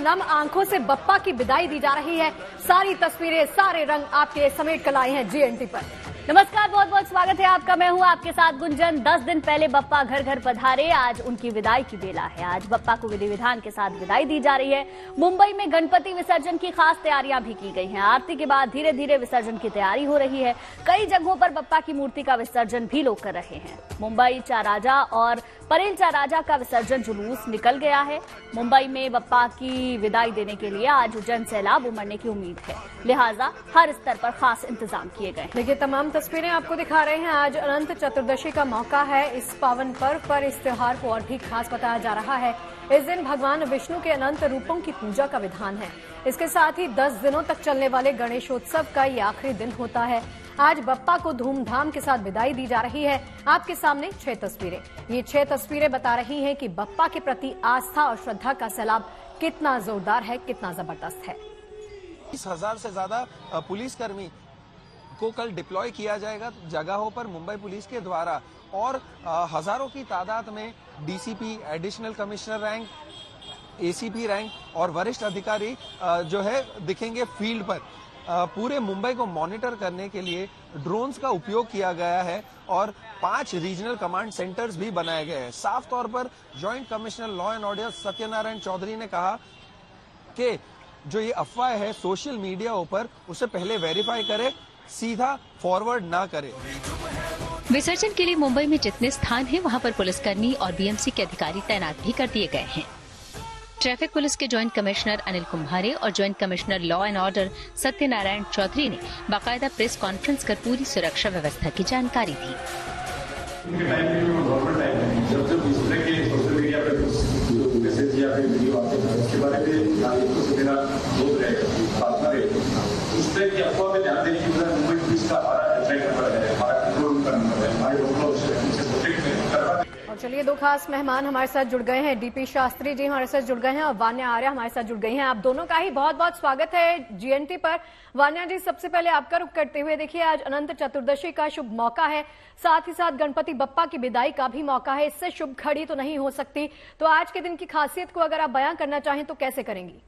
नम आंखों से बप्पा की विदाई दी जा रही है। सारी तस्वीरें, सारे रंग आपके समेट कर लाए हैं जीएनटी पर। नमस्कार, बहुत बहुत स्वागत है आपका। मैं हूं आपके साथ गुंजन। 10 दिन पहले बप्पा घर घर पधारे, आज उनकी विदाई की बेला है। आज बप्पा को विधि विधान के साथ विदाई दी जा रही है। मुंबई में गणपति विसर्जन की खास तैयारियां भी की गई हैं। आरती के बाद धीरे धीरे विसर्जन की तैयारी हो रही है। कई जगहों पर बप्पा की मूर्ति का विसर्जन भी लोग कर रहे हैं। मुंबई चा राजा और परेल चा राजा का विसर्जन जुलूस निकल गया है। मुंबई में बप्पा की विदाई देने के लिए आज जन सैलाब उमड़ने की उम्मीद है, लिहाजा हर स्तर पर खास इंतजाम किए गए। देखिए, तमाम तस्वीरें आपको दिखा रहे हैं। आज अनंत चतुर्दशी का मौका है। इस पावन पर्व पर इस त्योहार को और भी खास बताया जा रहा है। इस दिन भगवान विष्णु के अनंत रूपों की पूजा का विधान है। इसके साथ ही 10 दिनों तक चलने वाले गणेशोत्सव का ये आखिरी दिन होता है। आज बप्पा को धूमधाम के साथ विदाई दी जा रही है। आपके सामने 6 तस्वीरें। ये 6 तस्वीरें बता रही हैं कि बप्पा के प्रति आस्था और श्रद्धा का सैलाब कितना जोरदार है, कितना जबरदस्त है। 20,000 से ज्यादा पुलिसकर्मी को कल डिप्लॉय किया जाएगा जगहों पर मुंबई पुलिस के द्वारा, और हजारों की तादाद में DCP, additional commissioner rank, ACP rank और वरिष्ठ अधिकारी जो है दिखेंगे फील्ड पर। पूरे मुंबई को मॉनिटर करने के लिए ड्रोन्स का उपयोग किया गया है और 5 रीजनल कमांड सेंटर्स भी बनाए गए हैं। साफ तौर पर joint commissioner law and order Satyanarayan Chaudhary ने कहा कि जो ये अफवाह है सोशल मीडिया ऊपर, उसे पहले वेरीफाई करे, सीधा फॉरवर्ड ना करे। विसर्जन के लिए मुंबई में जितने स्थान हैं वहां पर पुलिसकर्मी और बीएमसी के अधिकारी तैनात भी कर दिए गए हैं। ट्रैफिक पुलिस के जॉइंट कमिश्नर अनिल कुंभारे और joint commissioner law and order Satyanarayan Chaudhary ने बाकायदा प्रेस कॉन्फ्रेंस कर पूरी सुरक्षा व्यवस्था की जानकारी दी। और चलिए, 2 खास मेहमान हमारे साथ जुड़ गए हैं। डीपी शास्त्री जी हमारे साथ जुड़ गए हैं और वान्या आर्य हमारे साथ जुड़ गई हैं। आप दोनों का ही बहुत बहुत स्वागत है जीएनटी पर। वान्या जी, सबसे पहले आपका रुख करते हुए, देखिए आज अनंत चतुर्दशी का शुभ मौका है, साथ ही साथ गणपति बप्पा की विदाई का भी मौका है। इससे शुभ घड़ी तो नहीं हो सकती, तो आज के दिन की खासियत को अगर आप बयां करना चाहें तो कैसे करेंगी?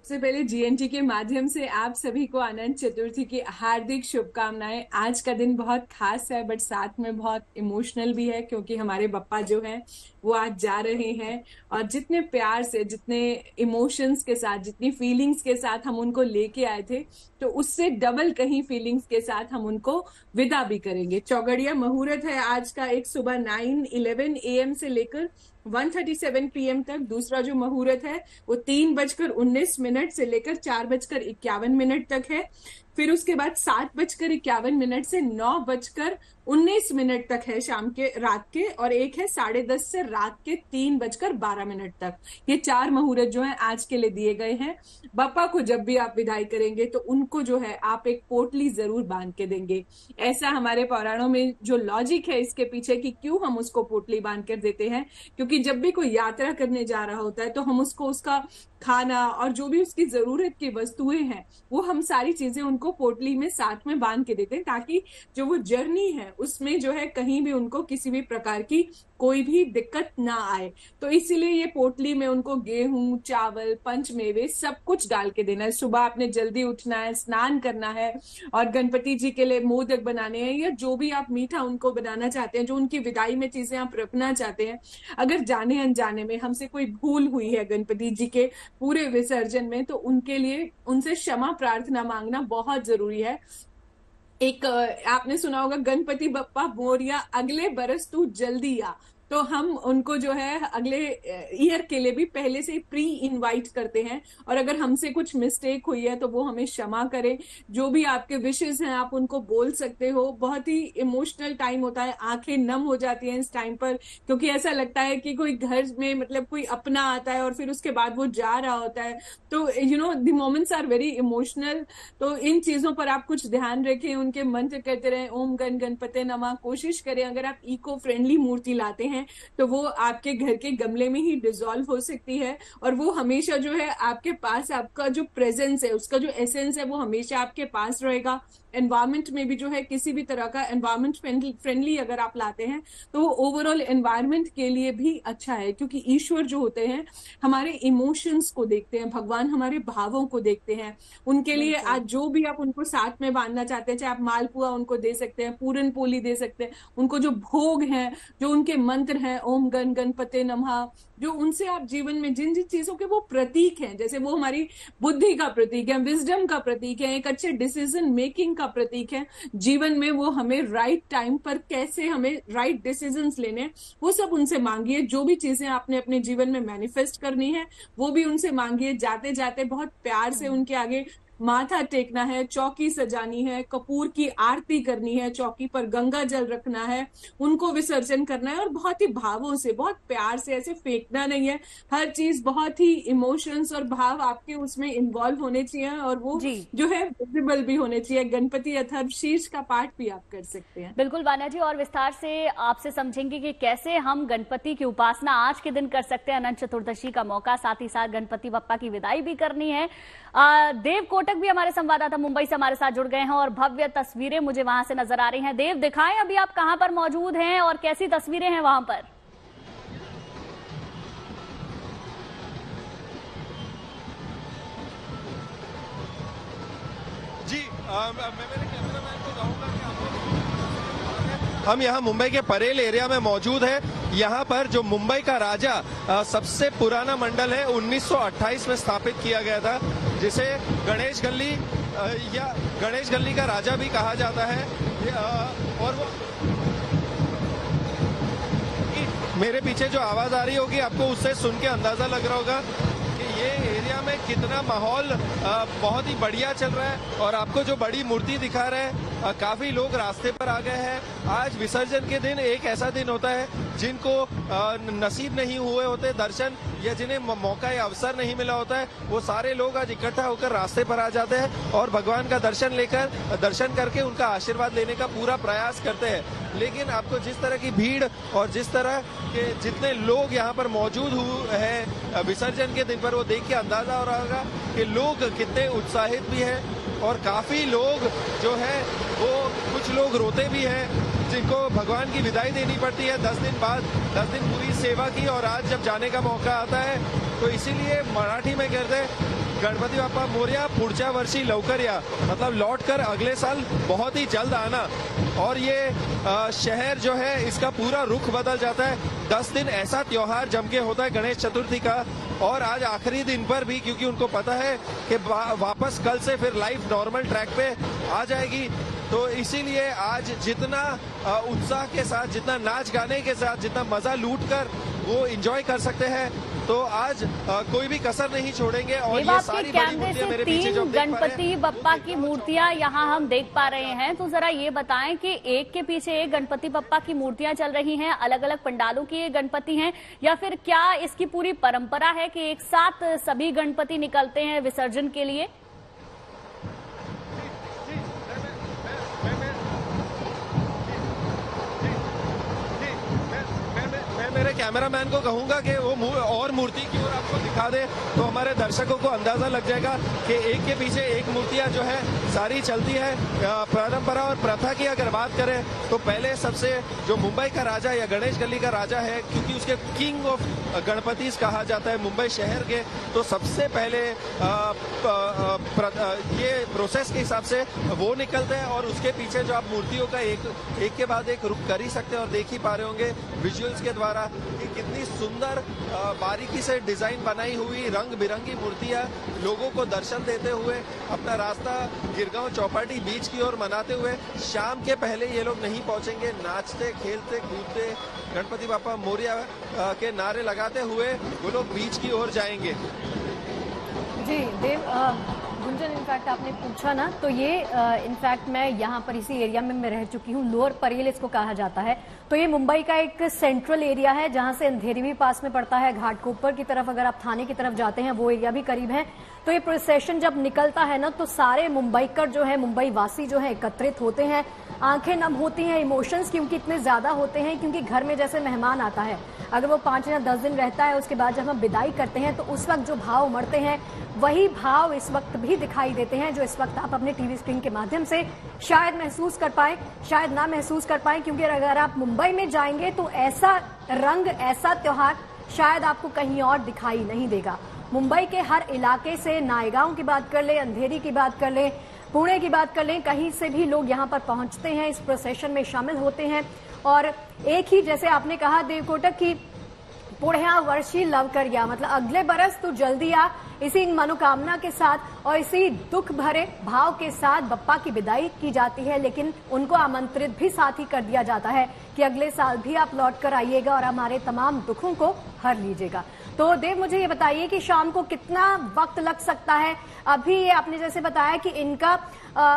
सबसे पहले जीएनटी के माध्यम से आप सभी को अनंत चतुर्थी की हार्दिक शुभकामनाएं। आज का दिन बहुत खास है, बट साथ में बहुत इमोशनल भी है, क्योंकि हमारे बप्पा जो हैं वो आज जा रहे हैं। और जितने प्यार से, जितने इमोशंस के साथ, जितनी फीलिंग्स के साथ हम उनको लेके आए थे, तो उससे डबल कहीं फीलिंग्स के साथ हम उनको विदा भी करेंगे। चौगड़िया मुहूर्त है आज का, एक सुबह 9:11 AM से लेकर 1:37 PM तक। दूसरा जो मुहूर्त है वो 3:19 से लेकर 4:51 तक है। फिर उसके बाद 7:51 से 9:19 तक है शाम के, रात के। और एक है 10:30 से रात के 3:12 तक। ये 4 मुहूर्त जो है आज के लिए दिए गए हैं। बप्पा को जब भी आप विदाई करेंगे तो उनको जो है आप एक पोटली जरूर बांध के देंगे। ऐसा हमारे पुराणों में जो लॉजिक है इसके पीछे कि क्यों हम उसको पोटली बांध कर देते हैं, क्योंकि जब भी कोई यात्रा करने जा रहा होता है तो हम उसको उसका खाना और जो भी उसकी जरूरत की वस्तुएं हैं वो हम सारी चीजें उनको पोटली में साथ में बांध के देते हैं, ताकि जो वो जर्नी है उसमें जो है कहीं भी उनको किसी भी प्रकार की कोई भी दिक्कत ना आए। तो इसीलिए ये पोटली में उनको गेहूं, चावल, पंचमेवे सब कुछ डाल के देना है। सुबह आपने जल्दी उठना है, स्नान करना है और गणपति जी के लिए मोदक बनाने हैं, या जो भी आप मीठा उनको बनाना चाहते हैं, जो उनकी विदाई में चीजें आप रखना चाहते हैं। अगर जाने अनजाने में हमसे कोई भूल हुई है गणपति जी के पूरे विसर्जन में, तो उनके लिए उनसे क्षमा प्रार्थना मांगना बहुत जरूरी है। एक आपने सुना होगा, गणपति बप्पा मोरिया अगले बरस तू जल्दी आ। तो हम उनको जो है अगले ईयर के लिए भी पहले से प्री इनवाइट करते हैं, और अगर हमसे कुछ मिस्टेक हुई है तो वो हमें क्षमा करें। जो भी आपके विशेष हैं आप उनको बोल सकते हो। बहुत ही इमोशनल टाइम होता है, आंखें नम हो जाती हैं इस टाइम पर, क्योंकि ऐसा लगता है कि कोई घर में मतलब कोई अपना आता है और फिर उसके बाद वो जा रहा होता है। तो the moments are very emotional. तो इन चीजों पर आप कुछ ध्यान रखें, उनके मंत्र करते रहें, ओम गण गणपते नमः। कोशिश करें, अगर आप इको फ्रेंडली मूर्ति लाते हैं हैं तो वो आपके घर के गमले में ही डिसॉल्व हो सकती है, और वो हमेशा जो है आपके पास, आपका जो प्रेजेंस है, उसका जो एसेंस है, वो हमेशा आपके पास रहेगा। एनवायरमेंट में भी जो है किसी भी तरह का एनवायरमेंट फ्रेंडली अगर आप लाते हैं तो वो ओवरऑल एनवायरमेंट के लिए भी अच्छा है, क्योंकि ईश्वर जो होते हैं हमारे इमोशंस को देखते हैं, भगवान हमारे भावों को देखते हैं। उनके लिए आज जो भी आप उनको साथ में बांधना चाहते हैं, चाहे आप मालपुआ उनको दे सकते हैं, पूरन पोली दे सकते हैं, उनको जो भोग हैं, जो उनके मंत्र हैं, ओम गण गणपते नमः, जो उनसे आप जीवन में जिन जिन चीजों के वो प्रतीक हैं, जैसे वो हमारी बुद्धि का प्रतीक है, विजडम का प्रतीक है, एक अच्छे डिसीजन मेकिंग का प्रतीक है, जीवन में वो हमें राइट टाइम पर कैसे हमें राइट डिसीजंस लेने, वो सब उनसे मांगिए। जो भी चीजें आपने अपने जीवन में मैनिफेस्ट करनी है वो भी उनसे मांगिए। जाते जाते बहुत प्यार से उनके आगे माथा टेकना है, चौकी सजानी है, कपूर की आरती करनी है, चौकी पर गंगा जल रखना है, उनको विसर्जन करना है, और बहुत ही भावों से, बहुत प्यार से, ऐसे फेंकना नहीं है। हर चीज बहुत ही इमोशंस और भाव आपके उसमें इन्वॉल्व होने चाहिए, और वो जो है विजिबल भी होने चाहिए। गणपति अथर्व शीर्ष का पाठ भी आप कर सकते हैं। बिल्कुल वान्या जी, और विस्तार से आपसे समझेंगे कि कैसे हम गणपति की उपासना आज के दिन कर सकते हैं। अनंत चतुर्दशी का मौका, साथ ही साथ गणपति बप्पा की विदाई भी करनी है। देव कोटक भी हमारे संवाददाता मुंबई से हमारे साथ जुड़ गए हैं और भव्य तस्वीरें मुझे वहां से नजर आ रही हैं। देव, दिखाएं अभी आप कहां पर मौजूद हैं और कैसी तस्वीरें हैं वहां पर? जी, मैं मेरे कैमरामैन को कहूंगा कि हम यहाँ मुंबई के परेल एरिया में मौजूद है। यहाँ पर जो मुंबई का राजा सबसे पुराना मंडल है, 1928 में स्थापित किया गया था, जिसे गणेश गल्ली या गणेश गल्ली का राजा भी कहा जाता है। और वो मेरे पीछे जो आवाज आ रही होगी आपको उससे सुन के अंदाजा लग रहा होगा कि ये एरिया में कितना माहौल बहुत ही बढ़िया चल रहा है। और आपको जो बड़ी मूर्ति दिखा रहे हैं, काफी लोग रास्ते पर आ गए हैं। आज विसर्जन के दिन एक ऐसा दिन होता है जिनको नसीब नहीं हुए होते दर्शन, या जिन्हें मौका या अवसर नहीं मिला होता है, वो सारे लोग आज इकट्ठा होकर रास्ते पर आ जाते हैं और भगवान का दर्शन करके उनका आशीर्वाद लेने का पूरा प्रयास करते हैं। लेकिन आपको जिस तरह की भीड़ और जिस तरह के जितने लोग यहाँ पर मौजूद हैं विसर्जन के दिन पर, वो देख के अंदाजा हो रहा होगा कि लोग कितने उत्साहित भी हैं। और काफी लोग जो है वो, कुछ लोग रोते भी हैं जिनको भगवान की विदाई देनी पड़ती है 10 दिन बाद, 10 दिन पूरी सेवा की और आज जब जाने का मौका आता है। तो इसीलिए मराठी में कहते हैं गणपति बाप्पा मोरया, पुढच्या वर्षी लवकर या, मतलब लौट कर अगले साल बहुत ही जल्द आना। और ये शहर जो है इसका पूरा रुख बदल जाता है। 10 दिन ऐसा त्योहार जम के होता है गणेश चतुर्थी का, और आज आखिरी दिन पर भी, क्योंकि उनको पता है कि वापस कल से फिर लाइफ नॉर्मल ट्रैक पे आ जाएगी। तो इसीलिए आज जितना उत्साह के साथ, जितना नाच गाने के साथ, जितना मजा लूट कर वो एंजॉय कर सकते हैं, तो आज कोई भी कसर नहीं छोड़ेंगे। और ये सारी बड़ी मूर्तियां मेरे पीछे जो गणपति बप्पा की मूर्तियां यहाँ हम देख पा रहे हैं, तो जरा ये बताएं कि एक के पीछे एक गणपति बप्पा की मूर्तियां चल रही हैं, अलग अलग पंडालों की ये गणपति हैं, या फिर क्या इसकी पूरी परंपरा है कि एक साथ सभी गणपति निकलते हैं विसर्जन के लिए? मेरे कैमरामैन को कहूंगा कि वो और मूर्ति की ओर आपको दिखा दे, तो हमारे दर्शकों को अंदाजा लग जाएगा कि एक के पीछे एक मूर्तियां जो है सारी चलती है। परंपरा और प्रथा की अगर बात करें तो पहले सबसे जो मुंबई का राजा या गणेश गली का राजा है, क्योंकि उसके किंग ऑफ गणपतिस कहा जाता है मुंबई शहर के, तो सबसे पहले ये प्रोसेस के हिसाब से वो निकलते हैं। और उसके पीछे जो आप मूर्तियों का एक के बाद एक रुख कर ही सकते हैं, और देख ही पा रहे होंगे विजुअल्स के द्वारा कि कितनी सुंदर बारीकी से डिजाइन बनाई हुई रंग बिरंगी मूर्तियां लोगों को दर्शन देते हुए अपना रास्ता गिरगांव चौपाटी बीच की ओर मनाते हुए, शाम के पहले ये लोग नहीं पहुंचेंगे। नाचते खेलते कूदते गणपति बाप्पा मोरया के नारे लगाते हुए वो लोग बीच की ओर जाएंगे। जी देव, गुंजन, इनफैक्ट आपने पूछा ना, तो ये इनफैक्ट मैं यहाँ पर इसी एरिया में मैं रह चुकी हूँ, लोअर परेल इसको कहा जाता है। तो ये मुंबई का एक सेंट्रल एरिया है जहाँ से अंधेरी भी पास में पड़ता है, घाटकोपर की तरफ अगर आप थाने की तरफ जाते हैं वो एरिया भी करीब है। तो ये प्रोसेशन जब निकलता है ना, तो सारे मुंबईकर जो है, मुंबई वासी जो है एकत्रित होते हैं, आंखें नम होती हैं, इमोशंस क्योंकि इतने ज्यादा होते हैं, क्योंकि घर में जैसे मेहमान आता है, अगर वो 5 या 10 दिन रहता है, उसके बाद जब हम विदाई करते हैं तो उस वक्त जो भाव उमड़ते हैं वही भाव इस वक्त भी दिखाई देते हैं, जो इस वक्त आप अपने टीवी स्क्रीन के माध्यम से शायद महसूस कर पाए, शायद ना महसूस कर पाए, क्योंकि अगर आप मुंबई में जाएंगे तो ऐसा रंग, ऐसा त्योहार शायद आपको कहीं और दिखाई नहीं देगा। मुंबई के हर इलाके से, नायगांव की बात कर ले, अंधेरी की बात कर ले, पुणे की बात कर लें, कहीं से भी लोग यहाँ पर पहुंचते हैं, इस प्रोसेशन में शामिल होते हैं। और एक ही, जैसे आपने कहा देवकोटक की, पुण्या वर्षी लव कर गया, मतलब अगले बरस तू जल्दी आ, इसी मनोकामना के साथ और इसी दुख भरे भाव के साथ बप्पा की विदाई की जाती है। लेकिन उनको आमंत्रित भी साथ ही कर दिया जाता है कि अगले साल भी आप लौट कर आइएगा और हमारे तमाम दुखों को हर लीजिएगा। तो देव, मुझे ये बताइए कि शाम को कितना वक्त लग सकता है? अभी ये आपने जैसे बताया कि इनका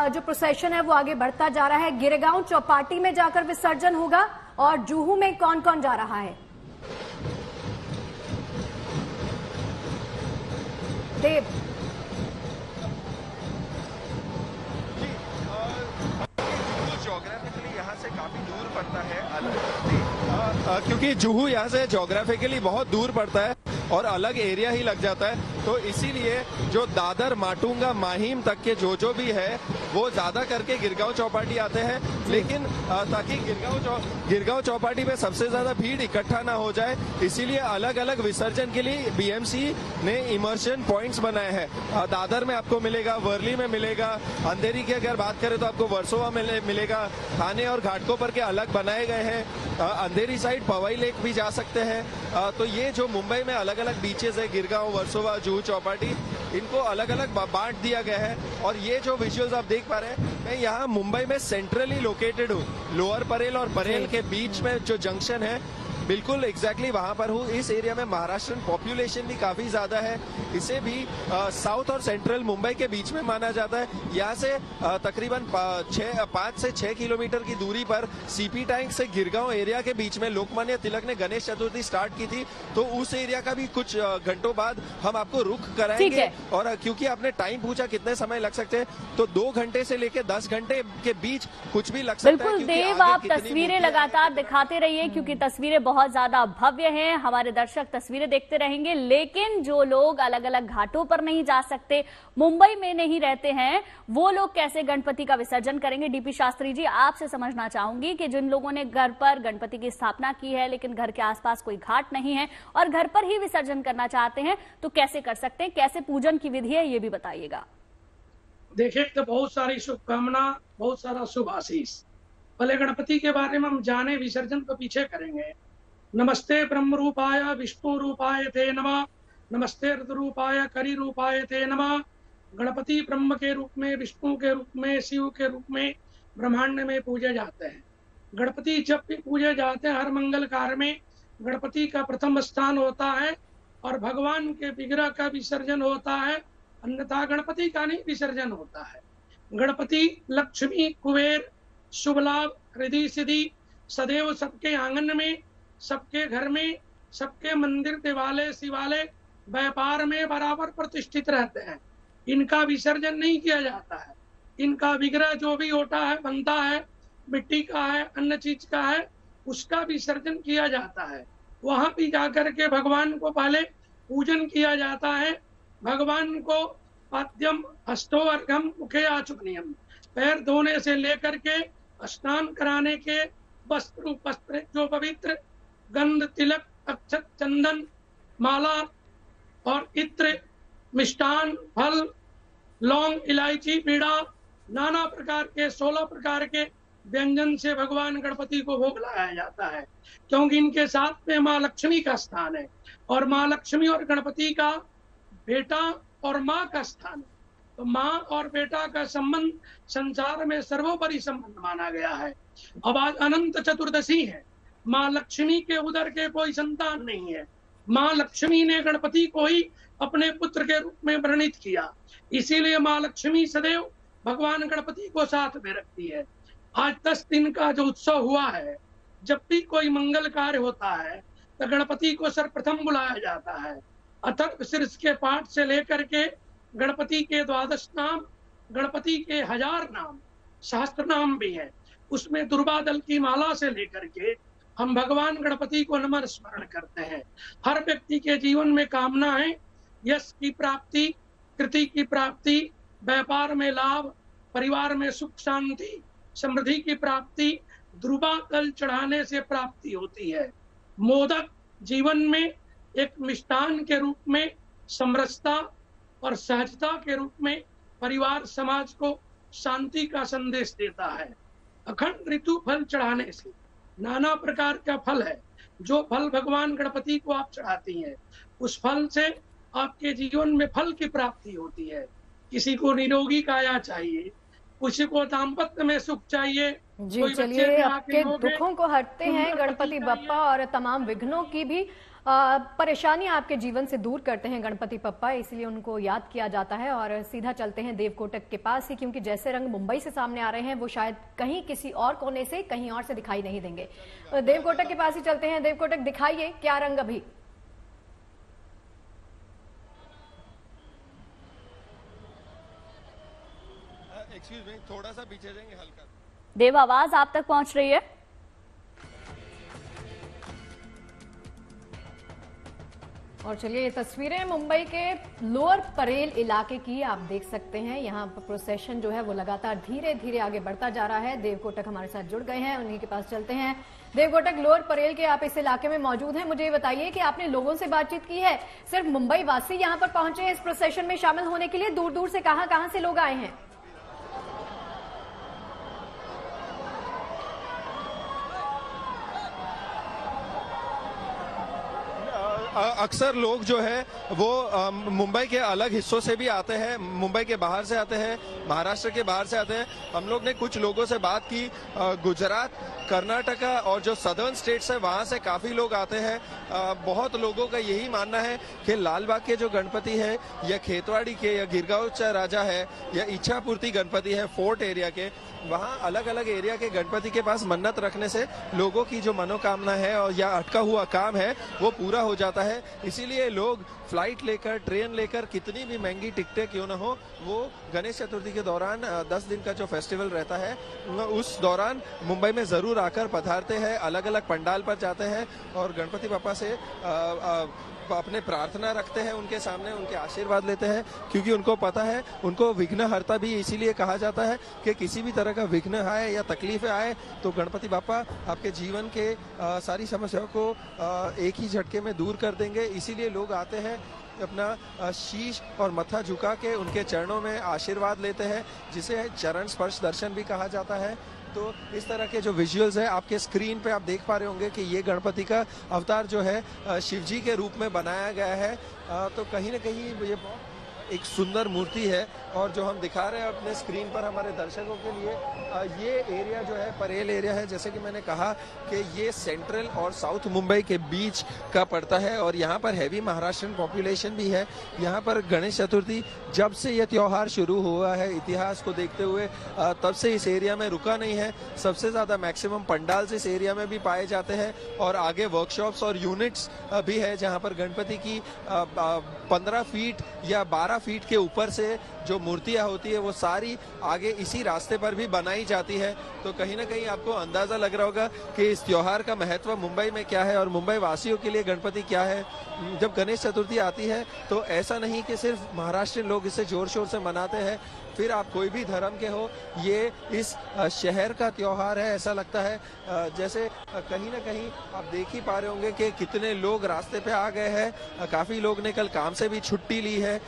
जो प्रोसेशन है वो आगे बढ़ता जा रहा है, गिरगांव चौपाटी में जाकर विसर्जन होगा, और जुहू में कौन कौन जा रहा है? देव, ज्योग्राफिकली यहाँ से काफी दूर पड़ता है, क्योंकि जुहू यहाँ से ज्योग्राफिकली बहुत दूर पड़ता है और अलग एरिया ही लग जाता है, तो इसीलिए जो दादर, माटुंगा, माहिम तक के जो भी है वो ज्यादा करके गिरगांव चौपाटी आते हैं। लेकिन ताकि गिरगांव चौपाटी पे सबसे ज्यादा भीड़ इकट्ठा ना हो जाए, इसीलिए अलग अलग विसर्जन के लिए बीएमसी ने इमर्शन पॉइंट्स बनाए हैं। दादर में आपको मिलेगा, वर्ली में मिलेगा, अंधेरी की अगर बात करें तो आपको वर्सोवा में मिलेगा, थाने और घाटकोपर के अलग बनाए गए हैं। अंधेरी साइड पवई लेक भी जा सकते हैं। तो ये जो मुंबई में अलग अलग बीचेस है, गिरगांव, वर्सोवा, जुहू चौपाटी, इनको अलग अलग बांट दिया गया है। और ये जो विजुअल्स आप देख पा रहे हैं, मैं यहाँ मुंबई में सेंट्रली लोकेटेड हूँ, लोअर परेल और परेल के बीच में जो जंक्शन है, बिल्कुल एग्जैक्टली वहां पर हूँ। इस एरिया में महाराष्ट्रन पॉपुलेशन भी काफी ज्यादा है, इसे भी साउथ और सेंट्रल मुंबई के बीच में माना जाता है। यहाँ से तकरीबन 5 से 6 किलोमीटर की दूरी पर सीपी टैंक से गिरगांव एरिया के बीच में लोकमान्य तिलक ने गणेश चतुर्थी स्टार्ट की थी, तो उस एरिया का भी कुछ घंटों बाद हम आपको रुख कराएंगे। और क्योंकि आपने टाइम पूछा कितने समय लग सकते हैं, तो 2 घंटे से लेकर 10 घंटे के बीच कुछ भी लग सकता है। बिल्कुल देव, आप तस्वीरें लगातार दिखाते रहिए, क्योंकि तस्वीरें बहुत ज्यादा भव्य हैं, हमारे दर्शक तस्वीरें देखते रहेंगे। लेकिन जो लोग अलग अलग घाटों पर नहीं जा सकते, मुंबई में नहीं रहते हैं, वो लोग कैसे गणपति का विसर्जन करेंगे? डीपी शास्त्री जी, आपसे समझना चाहूंगी कि जिन लोगों ने घर पर गणपति की स्थापना की है, लेकिन घर के आसपास कोई घाट नहीं है और घर पर ही विसर्जन करना चाहते हैं, तो कैसे कर सकते हैं? कैसे पूजन की विधि है, ये भी बताइएगा। देखिए, तो बहुत सारी शुभकामना, बहुत सारा शुभ आशीष। पहले गणपति के बारे में हम जाने, विसर्जन तो पीछे करेंगे। नमस्ते ब्रह्म रूपाय विष्णु रूपाय ते नमः, नमस्ते रुद्र रूपाय करी रूपाय ते नमः। गणपति ब्रह्म के रूप में, विष्णु के रूप में, शिव के रूप में ब्रह्मांड में पूजे जाते हैं। गणपति जब भी पूजे जाते हैं, हर मंगल कार्य में गणपति का प्रथम स्थान होता है और भगवान के विग्रह का विसर्जन होता है, अन्यथा गणपति का नहीं विसर्जन होता है। गणपति लक्ष्मी, कुबेर, शुभ लाभ, रिद्धि सिद्धि सदैव सबके आंगन में, सबके घर में, सबके मंदिर, देवालय, शिवालय, व्यापार में बराबर प्रतिष्ठित रहते हैं। इनका विसर्जन नहीं किया जाता है। इनका विग्रह जो भी होता है, बनता है, मिट्टी का है, अन्य चीज का है, उसका विसर्जन किया जाता है। वहां भी जाकर के भगवान को पहले पूजन किया जाता है। भगवान को पाद्यम हस्तो अर्घम मुखे आचमनीयम, पैर धोने से लेकर के स्नान कराने के वस्त्र जो पवित्र, गंध, तिलक, अक्षत, चंदन, माला और इत्र, मिष्टान, फल, लौंग, इलायची, बीड़ा, नाना प्रकार के 16 प्रकार के व्यंजन से भगवान गणपति को भोग लगाया जाता है, क्योंकि इनके साथ में माँ लक्ष्मी का स्थान है और माँ लक्ष्मी और गणपति का बेटा और माँ का स्थान है। तो माँ और बेटा का संबंध संसार में सर्वोपरि संबंध माना गया है। अब आज अनंत चतुर्दशी है, माँ लक्ष्मी के उदर के कोई संतान नहीं है, माँ लक्ष्मी ने गणपति को ही अपने पुत्र के रूप में वर्णित किया, इसीलिए माँ लक्ष्मी सदैव भगवान गणपति को साथ में रखती है। आज 10 दिन का जो उत्सव हुआ है, जब भी कोई मंगल कार्य होता है तो गणपति को सर्वप्रथम बुलाया जाता है। अथर्व शीर्ष के पाठ से लेकर के गणपति के 12 नाम, गणपति के 1000 नाम, सहस्त्र नाम भी है। उसमें दुर्वा दल की माला से लेकर के हम भगवान गणपति को नमन स्मरण करते हैं। हर व्यक्ति के जीवन में कामना है यश की प्राप्ति, कृति की प्राप्ति, व्यापार में लाभ, परिवार में सुख शांति, समृद्धि की प्राप्ति दुर्वा दल चढ़ाने से प्राप्ति होती है। मोदक जीवन में एक मिष्टान के रूप में समरसता और सहजता के रूप में परिवार समाज को शांति का संदेश देता है। अखंड ऋतु फल चढ़ाने से नाना प्रकार का फल है। जो फल भगवान गणपति को आप चढ़ाती हैं, उस फल से आपके जीवन में फल की प्राप्ति होती है। किसी को निरोगी काया चाहिए, किसी को दाम्पत्य में सुख चाहिए। जी चलिए, आपके दुखों को हटते हैं गणपति बप्पा और तमाम विघ्नों की भी परेशानी आपके जीवन से दूर करते हैं गणपति बप्पा, इसलिए उनको याद किया जाता है। और सीधा चलते हैं देवकोटक के पास ही, क्योंकि जैसे रंग मुंबई से सामने आ रहे हैं वो शायद कहीं किसी और कोने से कहीं और से दिखाई नहीं देंगे। देवकोटक के पास ही चलते हैं। देवकोटक, दिखाइए क्या रंग अभी। एक्सक्यूज मी, थोड़ा सा पीछे जाएंगे, हल्का। देव, आवाज आप तक पहुंच रही है? और चलिए, ये तस्वीरें मुंबई के लोअर परेल इलाके की आप देख सकते हैं। यहाँ पर प्रोसेशन जो है वो लगातार धीरे धीरे आगे बढ़ता जा रहा है। देवकोटक हमारे साथ जुड़ गए हैं, उन्हीं के पास चलते हैं। देवकोटक, लोअर परेल के आप इस इलाके में मौजूद हैं। मुझे ये बताइए कि आपने लोगों से बातचीत की है? सिर्फ मुंबई वासी यहाँ पर पहुंचे हैं इस प्रोसेशन में शामिल होने के लिए? दूर दूर से कहाँ से लोग आए हैं? अक्सर लोग जो है वो मुंबई के अलग हिस्सों से भी आते हैं, मुंबई के बाहर से आते हैं, महाराष्ट्र के बाहर से आते हैं। हम लोग ने कुछ लोगों से बात की, गुजरात, कर्नाटका और जो सदर्न स्टेट्स है वहां से काफी लोग आते हैं। बहुत लोगों का यही मानना है कि लालबाग के जो गणपति है या खेतवाड़ी के या गिरगांव राजा है या इच्छापूर्ति गणपति है फोर्ट एरिया के, वहाँ अलग अलग एरिया के गणपति के पास मन्नत रखने से लोगों की जो मनोकामना है और या अटका हुआ काम है वो पूरा हो जाता है। इसीलिए लोग फ्लाइट लेकर, ट्रेन लेकर, कितनी भी महंगी टिकटें क्यों न हो, वो गणेश चतुर्थी के दौरान 10 दिन का जो फेस्टिवल रहता है उस दौरान मुंबई में जरूर आकर पधारते हैं, अलग अलग पंडाल पर जाते हैं और गणपति बापा से अपने प्रार्थना रखते हैं, उनके सामने उनके आशीर्वाद लेते हैं, क्योंकि उनको पता है, उनको विघ्नहर्ता भी इसीलिए कहा जाता है कि किसी भी तरह का विघ्न आए या तकलीफें आए तो गणपति बापा आपके जीवन के सारी समस्याओं को एक ही झटके में दूर कर देंगे। इसीलिए लोग आते हैं, अपना शीश और मत्था झुका के उनके चरणों में आशीर्वाद लेते हैं, जिसे चरण स्पर्श दर्शन भी कहा जाता है। तो इस तरह के जो विजुअल्स है आपके स्क्रीन पे आप देख पा रहे होंगे कि ये गणपति का अवतार जो है शिव जी के रूप में बनाया गया है। तो कहीं ना कहीं ये बहुत एक सुंदर मूर्ति है और जो हम दिखा रहे हैं अपने स्क्रीन पर हमारे दर्शकों के लिए, ये एरिया जो है परेल एरिया है, जैसे कि मैंने कहा कि ये सेंट्रल और साउथ मुंबई के बीच का पड़ता है और यहाँ पर हैवी महाराष्ट्रियन पॉपुलेशन भी है। यहाँ पर गणेश चतुर्थी जब से ये त्योहार शुरू हुआ है, इतिहास को देखते हुए तब से इस एरिया में रुका नहीं है। सबसे ज़्यादा मैक्सिमम पंडाल्स इस एरिया में भी पाए जाते हैं और आगे वर्कशॉप्स और यूनिट्स भी है जहाँ पर गणपति की 15 फीट या 12 फीट के ऊपर से जो मूर्तियां होती है वो सारी आगे इसी रास्ते पर भी बनाई जाती है। तो कहीं ना कहीं आपको अंदाजा लग रहा होगा कि इस त्योहार का महत्व मुंबई में क्या है और मुंबई वासियों के लिए गणपति क्या है। जब गणेश चतुर्थी आती है तो ऐसा नहीं कि सिर्फ महाराष्ट्रियन लोग इसे जोर शोर से मनाते हैं, फिर आप कोई भी धर्म के हो, ये इस शहर का त्योहार है। ऐसा लगता है जैसे कहीं ना कहीं आप देख ही पा रहे होंगे कि कितने लोग रास्ते पे आ गए हैं। काफ़ी लोग ने कल काम से भी छुट्टी ली है,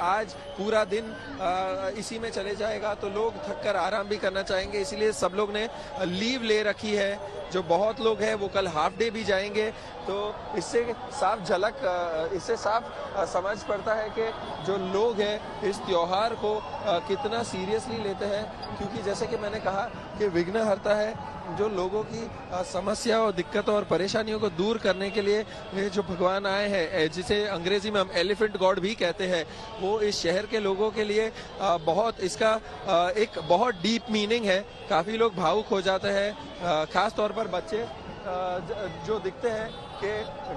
आज पूरा दिन इसी में चले जाएगा, तो लोग थक कर आराम भी करना चाहेंगे, इसलिए सब लोग ने लीव ले रखी है। जो बहुत लोग हैं वो कल हाफ डे भी जाएंगे। तो इससे साफ समझ पड़ता है कि जो लोग हैं इस त्योहार को कितना सीरियसली लेते हैं, क्योंकि जैसे कि मैंने कहा कि विघ्नहर्ता है, जो लोगों की समस्या और दिक्कतों और परेशानियों को दूर करने के लिए ये जो भगवान आए हैं, जिसे अंग्रेजी में हम एलिफेंट गॉड भी कहते हैं, वो इस शहर के लोगों के लिए बहुत इसका एक बहुत डीप मीनिंग है। काफी लोग भावुक हो जाते हैं, खास तौर पर बच्चे जो दिखते हैं कि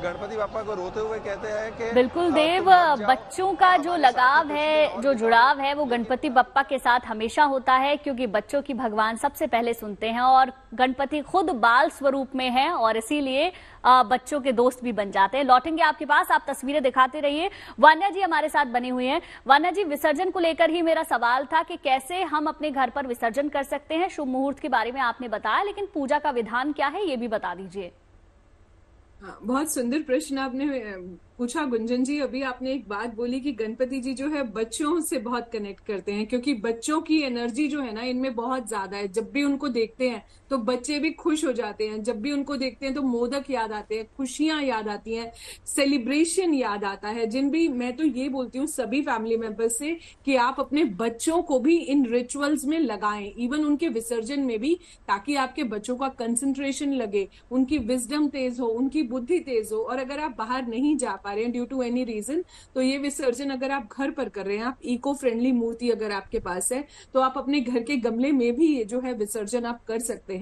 गणपति बापा को रोते हुए कहते हैं कि बिल्कुल देव, बच्चों का जो लगाव है, जो जुड़ाव है, वो गणपति बप्पा के साथ हमेशा होता है, क्योंकि बच्चों की भगवान सबसे पहले सुनते हैं और गणपति खुद बाल स्वरूप में है और इसीलिए बच्चों के दोस्त भी बन जाते हैं। लौटेंगे आपके पास, आप तस्वीरें दिखाते रहिए। वान्या जी हमारे साथ बने हुए हैं। वान्या जी, विसर्जन को लेकर ही मेरा सवाल था कि कैसे हम अपने घर पर विसर्जन कर सकते हैं। शुभ मुहूर्त के बारे में आपने बताया, लेकिन पूजा का विधान क्या है ये भी बता दीजिए। बहुत सुंदर प्रश्न आपने पूछा गुंजन जी। अभी आपने एक बात बोली कि गणपति जी जो है बच्चों से बहुत कनेक्ट करते हैं, क्योंकि बच्चों की एनर्जी जो है ना इनमें बहुत ज्यादा है। जब भी उनको देखते हैं तो बच्चे भी खुश हो जाते हैं, जब भी उनको देखते हैं तो मोदक याद आते हैं, खुशियां याद आती हैं, सेलिब्रेशन याद आता है। मैं तो ये बोलती हूँ सभी फैमिली मेंबर्स से कि आप अपने बच्चों को भी इन रिचुअल्स में लगाएं, इवन उनके विसर्जन में भी, ताकि आपके बच्चों का कंसंट्रेशन लगे, उनकी विजडम तेज हो, उनकी बुद्धि तेज हो। और अगर आप बाहर नहीं जा पा रहे हैं ड्यू टू एनी रीजन, तो ये विसर्जन अगर आप घर पर कर रहे हैं, आप इको फ्रेंडली मूर्ति अगर आपके पास है, तो आप अपने घर के गमले में भी ये जो है विसर्जन आप कर सकते हैं।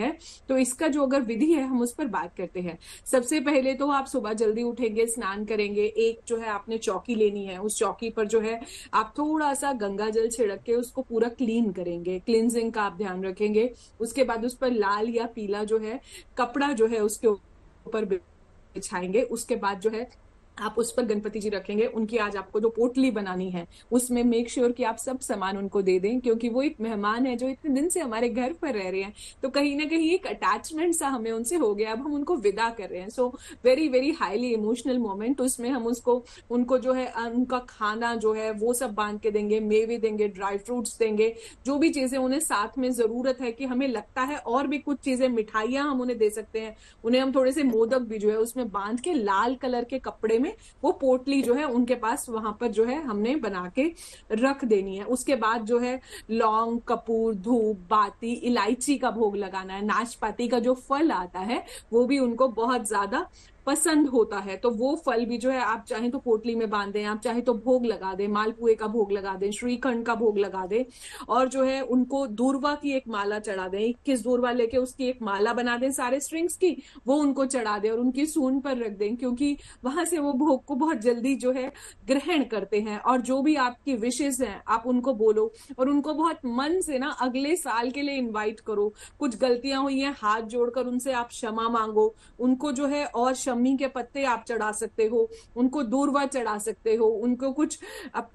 तो इसका जो अगर विधि है हम उस पर बात करते हैं। सबसे पहले तो आप सुबह जल्दी उठेंगे, स्नान करेंगे, एक जो है आपने चौकी लेनी है, उस चौकी पर जो है आप थोड़ा सा गंगा जल छिड़क के उसको पूरा क्लीन करेंगे, क्लींजिंग का आप ध्यान रखेंगे। उसके बाद उस पर लाल या पीला जो है कपड़ा जो है उसके ऊपर बिछाएंगे। उसके बाद जो है आप उस पर गणपति जी रखेंगे। उनकी आज आपको जो पोटली बनानी है उसमें मेक श्योर कि आप सब सामान उनको दे दें, क्योंकि वो एक मेहमान है जो इतने दिन से हमारे घर पर रह रहे हैं, तो कहीं ना कहीं एक अटैचमेंट सा हमें उनसे हो गया, अब हम उनको विदा कर रहे हैं। So very very highly emotional moment. उसमें हम उनको जो है उनका खाना जो है वो सब बांध के देंगे, मेवे देंगे, ड्राई फ्रूट्स देंगे, जो भी चीजें उन्हें साथ में जरूरत है कि हमें लगता है और भी कुछ चीजें, मिठाइयां हम उन्हें दे सकते हैं। उन्हें हम थोड़े से मोदक भी जो है उसमें बांध के लाल कलर के कपड़े में वो पोटली जो है उनके पास वहां पर जो है हमने बना के रख देनी है। उसके बाद जो है लौंग, कपूर, धूप, बाती, इलायची का भोग लगाना है। नाशपाती का जो फल आता है वो भी उनको बहुत ज्यादा पसंद होता है, तो वो फल भी जो है आप चाहें तो पोटली में बांध दें, आप चाहें तो भोग लगा दें, मालपुए का भोग लगा दें, श्रीखंड का भोग लगा दें, और जो है उनको दूर्वा की एक माला चढ़ा दें। 21 दूर्वा लेके उसकी एक माला बना दें सारे स्ट्रिंग्स की, वो उनको चढ़ा दें और उनकी सूंड पर रख दें, क्योंकि वहां से वो भोग को बहुत जल्दी जो है ग्रहण करते हैं। और जो भी आपकी विशेष हैं आप उनको बोलो और उनको बहुत मन से ना अगले साल के लिए इन्वाइट करो। कुछ गलतियां हुई हैं हाथ जोड़कर उनसे आप क्षमा मांगो। उनको जो है और शम्मी के पत्ते आप चढ़ा सकते हो, उनको दूर्वा चढ़ा सकते हो, उनको कुछ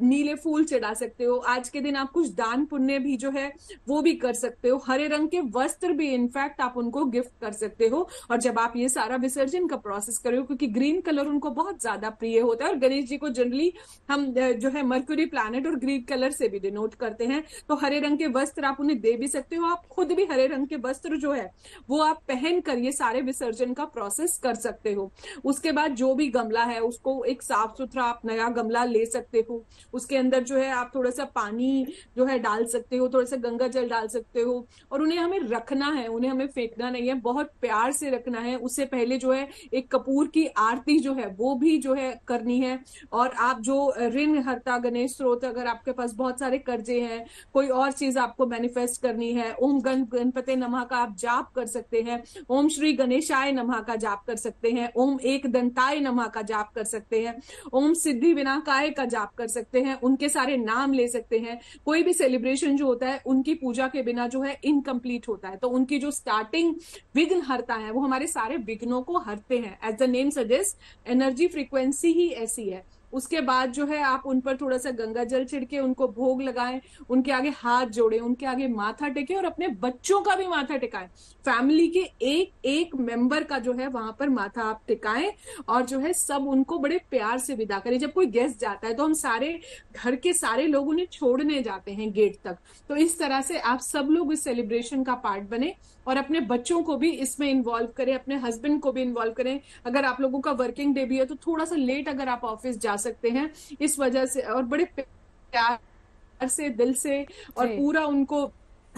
नीले फूल चढ़ा सकते हो। आज के दिन आप कुछ दान पुण्य भी जो है वो भी कर सकते हो। हरे रंग के वस्त्र भी इनफैक्ट आप उनको गिफ्ट कर सकते हो। और जब आप ये सारा विसर्जन का प्रोसेस करो, क्योंकि ग्रीन कलर उनको बहुत ज्यादा प्रिय होता है और गणेश जी को जनरली हम जो है मर्क्यूरी प्लैनेट और ग्रीन कलर से भी डिनोट करते हैं, तो हरे रंग के वस्त्र आप उन्हें दे भी सकते हो। आप खुद भी हरे रंग के वस्त्र जो है वो आप पहन कर ये सारे विसर्जन का प्रोसेस कर सकते हो। उसके बाद जो भी गमला है उसको एक साफ सुथरा आप नया गमला ले सकते हो। उसके अंदर जो है आप थोड़ा सा पानी जो है डाल सकते हो, थोड़ा सा गंगा जल डाल सकते हो, और उन्हें हमें रखना है, उन्हें हमें फेंकना नहीं है, बहुत प्यार से रखना है। उससे पहले जो है एक कपूर की आरती जो है वो भी जो है करनी है। और आप जो ऋण हरता गणेश स्रोत, अगर आपके पास बहुत सारे कर्जे हैं, कोई और चीज आपको मैनिफेस्ट करनी है, ओम गणपते नमः का आप जाप कर सकते हैं, ओम श्री गणेशाय नमः का जाप कर सकते हैं, ओम एक दंताय नमः का जाप कर सकते हैं, ओम सिद्धि विनायकाय का जाप कर सकते हैं। उनके सारे नाम ले सकते हैं। कोई भी सेलिब्रेशन जो होता है उनकी पूजा के बिना जो है इनकम्प्लीट होता है, तो उनकी जो स्टार्टिंग विघ्न हरता है वो हमारे सारे विघ्नों को हरते हैं। As the name suggest, energy frequency ही ऐसी है। उसके बाद जो है आप उन पर थोड़ा सा गंगा जल छिड़के उनको भोग लगाएं, उनके आगे हाथ जोड़े, उनके आगे माथा टेके और अपने बच्चों का भी माथा टिकाएं। फैमिली के एक एक मेंबर का जो है वहां पर माथा आप टिकाएं और जो है सब उनको बड़े प्यार से विदा करें। जब कोई गेस्ट जाता है तो हम सारे घर के सारे लोग उन्हें छोड़ने जाते हैं गेट तक, तो इस तरह से आप सब लोग इस सेलिब्रेशन का पार्ट बने और अपने बच्चों को भी इसमें इन्वॉल्व करें, अपने हस्बैंड को भी इन्वॉल्व करें। अगर आप लोगों का वर्किंग डे भी है तो थोड़ा सा लेट अगर आप ऑफिस जा सकते हैं इस वजह से, और बड़े प्यार से, दिल से और पूरा उनको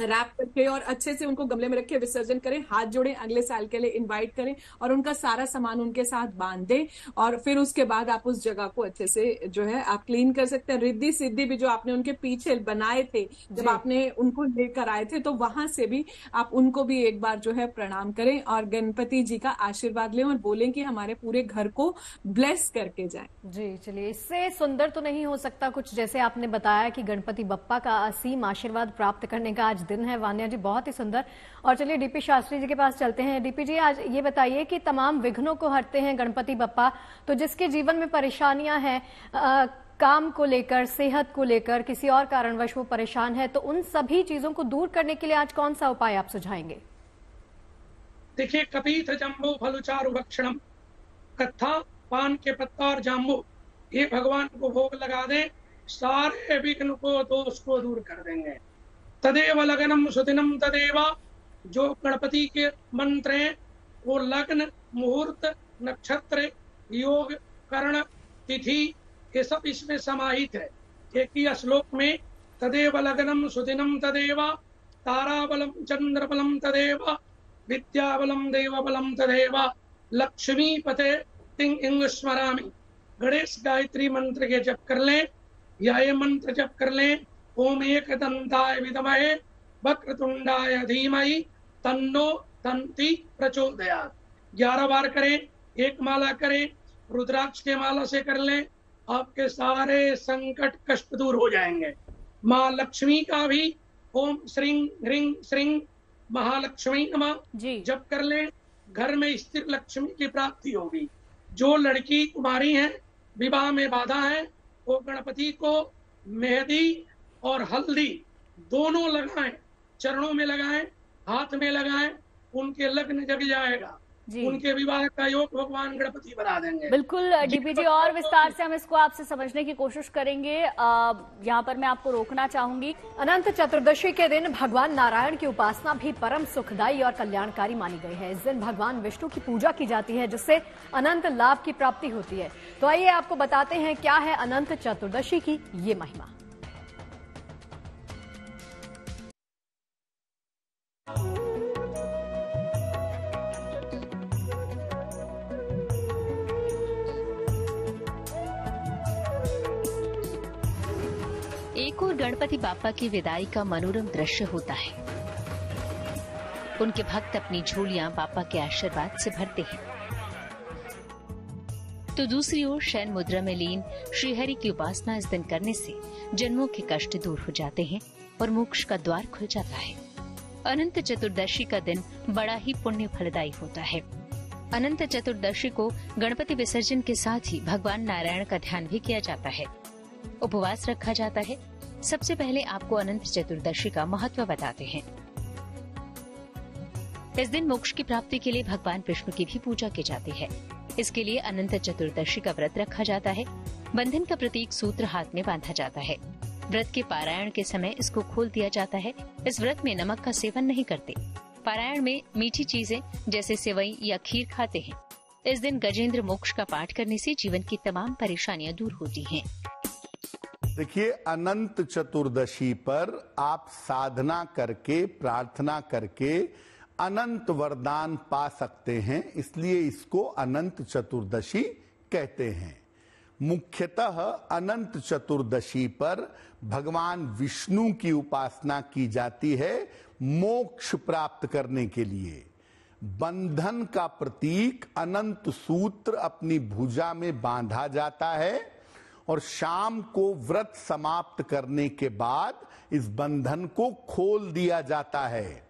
रैप करके और अच्छे से उनको गमले में रख के विसर्जन करें, हाथ जोड़ें, अगले साल के लिए इनवाइट करें और उनका सारा सामान उनके साथ बांध दें। और फिर उसके बाद आप उस जगह को अच्छे से जो है आप क्लीन कर सकते हैं। रिद्धि सिद्धि भी जो आपने उनके पीछे बनाए थे जब आपने उनको लेकर आए थे, तो वहां से भी आप उनको भी एक बार जो है प्रणाम करें और गणपति जी का आशीर्वाद लें और बोलें कि हमारे पूरे घर को ब्लेस करके जाएं। जी चलिए, इससे सुंदर तो नहीं हो सकता कुछ, जैसे आपने बताया कि गणपति बप्पा का असीम आशीर्वाद प्राप्त करने का आज दिन है। वान्या जी बहुत ही सुंदर। और चलिए डीपी शास्त्री जी के पास चलते हैं। डीपी जी, आज ये बताइए कि तमाम विघ्नों को हरते हैं गणपति बप्पा, तो जिसके जीवन में परेशानियां हैं काम को लेकर, सेहत को लेकर, किसी और कारणवश वो परेशान है, तो उन सभी चीजों को दूर करने के लिए आज कौन सा उपाय आप सुझाएंगे? देखिए, कपीथ जम्बो फलुचारु भक्षणम, कत्था पान के पत्ता और जाम्बू, ये भगवान को भोग लगा दें, सारे विघ्न को, दोष को दूर कर देंगे। तदेव लगनम सुदिनम तदेव, जो गणपति के मंत्र हैं वो लग्न, मुहूर्त, नक्षत्र, योग, कर्ण, तिथि, ये सब इसमें समाहित है। एक ही श्लोक में तदेव लगनम सुदिनम तदेव, ताराबलम चंद्रबलम तदेव, विद्याबलम देवबलम तदेव, लक्ष्मी पते तिंग इंग स्मरामि। गणेश गायत्री मंत्र के जप कर लें या ये मंत्र जप कर लें, ओम एकदंताय विद्महे वक्रतुंडाय धीमहि तन्नो दंती प्रचोदयात्। 11 बार करें, एक माला करें, रुद्राक्ष के माला से कर लें, आपके सारे संकट कष्ट दूर हो जाएंगे। माँ लक्ष्मी का भी ओम श्रीं ह्रीं श्रीं महालक्ष्मी नमः जप कर लें, घर में स्थिर लक्ष्मी की प्राप्ति होगी। जो लड़की कुमारी हैं, विवाह में बाधा है, वो गणपति को मेहंदी और हल्दी दोनों लगाएं, चरणों में लगाएं, हाथ में लगाएं, उनके लग्न जग जाएगा, उनके विवाह का योग भगवान गणपति बना देंगे। बिल्कुल डीपी जी, और विस्तार से हम इसको आपसे समझने की कोशिश करेंगे। यहाँ पर मैं आपको रोकना चाहूंगी। अनंत चतुर्दशी के दिन भगवान नारायण की उपासना भी परम सुखदायी और कल्याणकारी मानी गई है। इस दिन भगवान विष्णु की पूजा की जाती है, जिससे अनंत लाभ की प्राप्ति होती है। तो आइए आपको बताते हैं क्या है अनंत चतुर्दशी की ये महिमा। एक और गणपति बाप्पा की विदाई का मनोरम दृश्य होता है। उनके भक्त अपनी झोलियां बाप्पा के आशीर्वाद से भरते हैं, तो दूसरी ओर शयन मुद्रा में लीन श्रीहरि की उपासना इस दिन करने से जन्मों के कष्ट दूर हो जाते हैं और मोक्ष का द्वार खुल जाता है। अनंत चतुर्दशी का दिन बड़ा ही पुण्य फलदायी होता है। अनंत चतुर्दशी को गणपति विसर्जन के साथ ही भगवान नारायण का ध्यान भी किया जाता है, उपवास रखा जाता है। सबसे पहले आपको अनंत चतुर्दशी का महत्व बताते हैं। इस दिन मोक्ष की प्राप्ति के लिए भगवान विष्णु की भी पूजा की जाती है। इसके लिए अनंत चतुर्दशी का व्रत रखा जाता है। बंधन का प्रतीक सूत्र हाथ में बांधा जाता है। व्रत के पारायण के समय इसको खोल दिया जाता है। इस व्रत में नमक का सेवन नहीं करते। पारायण में मीठी चीजें जैसे सेवई या खीर खाते हैं। इस दिन गजेंद्र मोक्ष का पाठ करने से जीवन की तमाम परेशानियां दूर होती हैं। देखिए, अनंत चतुर्दशी पर आप साधना करके, प्रार्थना करके अनंत वरदान पा सकते हैं, इसलिए इसको अनंत चतुर्दशी कहते हैं। मुख्यतः अनंत चतुर्दशी पर भगवान विष्णु की उपासना की जाती है मोक्ष प्राप्त करने के लिए। बंधन का प्रतीक अनंत सूत्र अपनी भुजा में बांधा जाता है और शाम को व्रत समाप्त करने के बाद इस बंधन को खोल दिया जाता है।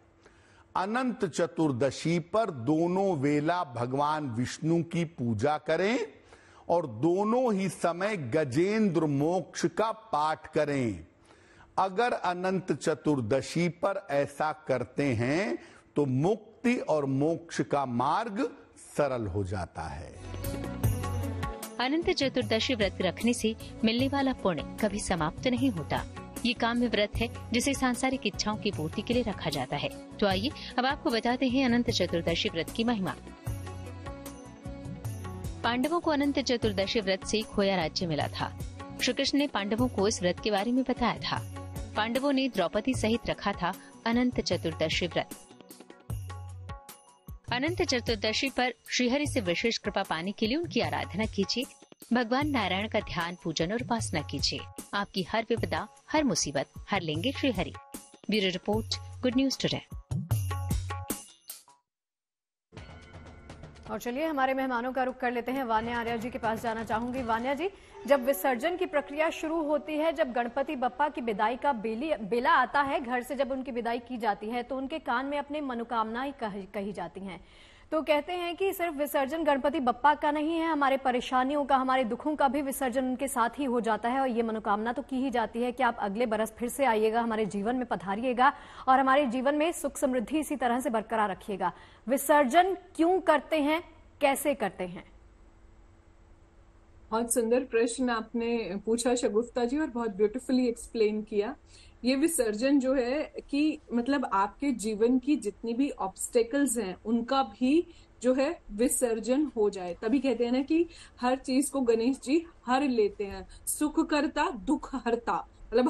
अनंत चतुर्दशी पर दोनों वेला भगवान विष्णु की पूजा करें और दोनों ही समय गजेंद्र मोक्ष का पाठ करें। अगर अनंत चतुर्दशी पर ऐसा करते हैं तो मुक्ति और मोक्ष का मार्ग सरल हो जाता है। अनंत चतुर्दशी व्रत रखने से मिलने वाला पुण्य कभी समाप्त नहीं होता। ये काम्य व्रत है जिसे सांसारिक इच्छाओं की पूर्ति के लिए रखा जाता है। तो आइए अब आपको बताते हैं अनंत चतुर्दशी व्रत की महिमा। पांडवों को अनंत चतुर्दशी व्रत से खोया राज्य मिला था। श्री कृष्ण ने पांडवों को इस व्रत के बारे में बताया था। पांडवों ने द्रौपदी सहित रखा था अनंत चतुर्दशी व्रत। अनंत चतुर्दशी पर श्रीहरि से विशेष कृपा पाने के लिए उनकी आराधना कीजिए। भगवान नारायण का ध्यान, पूजन और उपासना कीजिए। आपकी हर विपदा, हर मुसीबत हर लेंगे Shrihari. Bureau report, good news today. और चलिए हमारे मेहमानों का रुख कर लेते हैं। वान्या आर्या जी के पास जाना चाहूंगी। वान्या जी, जब विसर्जन की प्रक्रिया शुरू होती है, जब गणपति बप्पा की विदाई का बेला आता है, घर से जब उनकी विदाई की जाती है तो उनके कान में अपनी मनोकामनाएं कही जाती हैं। तो कहते हैं कि सिर्फ विसर्जन गणपति बप्पा का नहीं है, हमारे परेशानियों का, हमारे दुखों का भी विसर्जन उनके साथ ही हो जाता है। और ये मनोकामना तो की ही जाती है कि आप अगले बरस फिर से आइएगा, हमारे जीवन में पधारिएगा और हमारे जीवन में सुख समृद्धि इसी तरह से बरकरार रखिएगा। विसर्जन क्यों करते हैं, कैसे करते हैं? बहुत सुंदर प्रश्न आपने पूछा शगुफ्ता जी, और बहुत ब्यूटीफुली एक्सप्लेन किया। ये विसर्जन जो है कि मतलब आपके जीवन की जितनी भी ऑब्स्टेकल्स हैं उनका भी जो है विसर्जन हो जाए। तभी कहते हैं ना कि हर चीज को गणेश जी हर लेते हैं। सुख करता दुख हरता, मतलब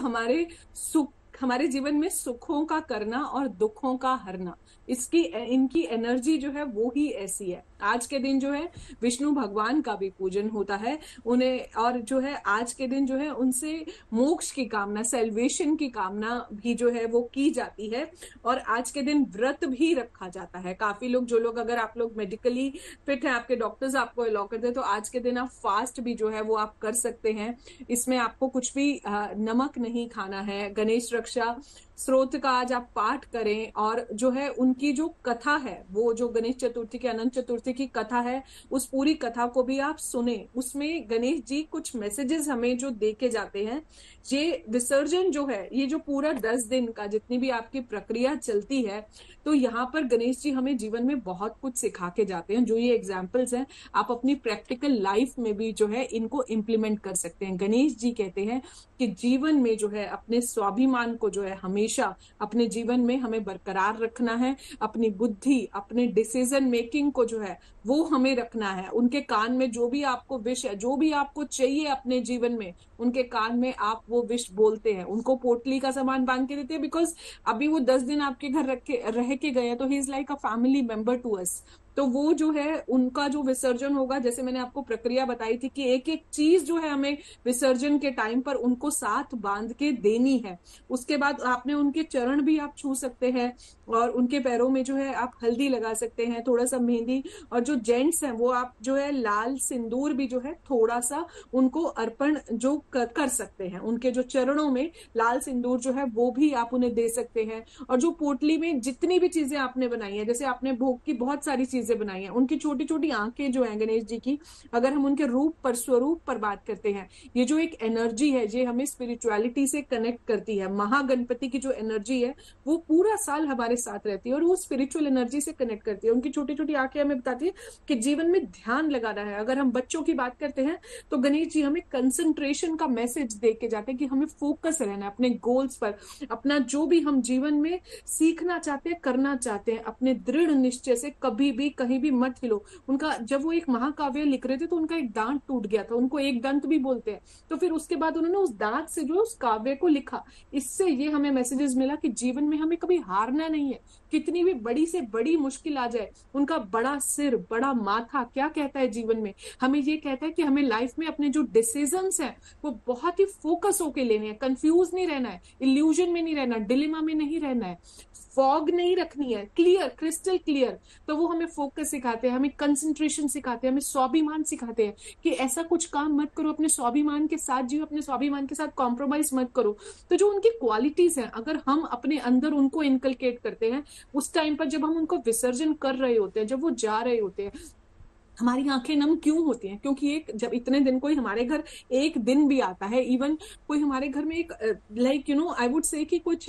हमारे जीवन में सुखों का करना और दुखों का हरना, इनकी एनर्जी जो है वो ही ऐसी है। आज के दिन जो है विष्णु भगवान का भी पूजन होता है उन्हें, और जो है आज के दिन जो है उनसे मोक्ष की कामना, सेल्वेशन की कामना भी जो है वो की जाती है। और आज के दिन व्रत भी रखा जाता है। काफी लोग, जो लोग, अगर आप लोग मेडिकली फिट हैं, आपके डॉक्टर्स आपको अलाउ करते हैं, तो आज के दिन आप फास्ट भी जो है वो आप कर सकते हैं। इसमें आपको कुछ भी नमक नहीं खाना है। गणेश रक्षा स्रोत का आज आप पाठ करें, और जो है उनकी जो कथा है, वो जो गणेश चतुर्थी की, अनंत चतुर्थी की कथा है, उस पूरी कथा को भी आप सुने। उसमें गणेश जी कुछ मैसेजेस हमें जो दे के जाते हैं। ये विसर्जन जो है, ये जो पूरा 10 दिन का जितनी भी आपकी प्रक्रिया चलती है, तो यहाँ पर गणेश जी हमें जीवन में बहुत कुछ सिखा के जाते हैं। जो ये एग्जाम्पल्स हैं, आप अपनी प्रैक्टिकल लाइफ में भी जो है इनको इम्प्लीमेंट कर सकते हैं। गणेश जी कहते हैं कि जीवन में जो है अपने स्वाभिमान को जो है हमेशा अपने जीवन में हमें बरकरार रखना है। अपनी बुद्धि, अपने डिसीजन मेकिंग को जो है वो हमें रखना है। उनके कान में जो भी आपको विश है, जो भी आपको चाहिए अपने जीवन में, उनके कान में आप वो विश बोलते हैं। उनको पोटली का सामान बांध के देते हैं, बिकॉज अभी वो 10 दिन आपके घर रह के गए हैं, तो he is like a family member to us. तो वो जो है उनका जो विसर्जन होगा, जैसे मैंने आपको प्रक्रिया बताई थी कि एक एक चीज जो है हमें विसर्जन के टाइम पर उनको साथ बांध के देनी है। उसके बाद आपने उनके चरण भी आप छू सकते हैं, और उनके पैरों में जो है आप हल्दी लगा सकते हैं, थोड़ा सा मेहंदी, और जो जेंट्स हैं वो आप जो है लाल सिंदूर भी जो है थोड़ा सा उनको अर्पण जो कर सकते हैं। उनके जो चरणों में लाल सिंदूर जो है वो भी आप उन्हें दे सकते हैं। और जो पोटली में जितनी भी चीजें आपने बनाई है, जैसे आपने भोग की बहुत सारी चीजें बनाई हैं, उनकी छोटी छोटी आंखें जो हैं गणेश जी की, अगर हम उनके रूप पर, स्वरूप पर बात करते हैं, ये जो एक एनर्जी है, ये हमें स्पिरिचुअलिटी से कनेक्ट करती है। महागणपति की जो एनर्जी है वो पूरा साल हमारे साथ रहती है, और वो स्पिरिचुअल एनर्जी से कनेक्ट करती है। उनकी छोटी छोटी आंखें हमें बताती है कि जीवन में ध्यान लगाना है। अगर हम बच्चों की बात करते हैं तो गणेश जी हमें कंसंट्रेशन का मैसेज दे के जाते हैं कि हमें फोकस रहना है अपने गोल्स पर। अपना जो भी हम जीवन में सीखना चाहते हैं, करना चाहते हैं, अपने दृढ़ निश्चय से कभी भी कहीं भी मत हिलो। उनका जब वो एक महाकाव्य लिख रहे थे तो उनका एक दांत टूट गया था, उनको एक दंत भी बोलते हैं। तो फिर उसके बाद उन्होंने उस दांत से जो उस काव्य को लिखा। इससे ये हमें मैसेजेस मिला कि जीवन में हमें कभी हारना नहीं है। कितनी भी बड़ी से बड़ी मुश्किल आ जाए, उनका बड़ा सिर, बड़ा माथा क्या कहता है जीवन में? हमें ये कहता है कि हमें लाइफ में अपने जो डिसीजंस हैं वो बहुत ही फोकस होके लेने हैं। कंफ्यूज नहीं रहना है, इल्यूजन में नहीं रहना, डिलेमा में नहीं रहना है, फॉग नहीं रखनी है, क्लियर, क्रिस्टल क्लियर। तो वो हमें फोकस सिखाते हैं, हमें कंसंट्रेशन सिखाते हैं, हमें स्वाभिमान सिखाते हैं कि ऐसा कुछ काम मत करो, अपने स्वाभिमान के साथ जियो, अपने स्वाभिमान के साथ कॉम्प्रोमाइज मत करो। तो जो उनकी क्वालिटीज हैं, अगर हम अपने अंदर उनको इनकलकेट करते हैं, उस टाइम पर जब हम उनको विसर्जन कर रहे होते हैं, जब वो जा रहे होते हैं, हमारी आंखें नम क्यों होती हैं? क्योंकि एक जब इतने दिन कोई हमारे घर एक दिन भी आता है, इवन कोई हमारे घर में एक लाइक आई वुड से कि कुछ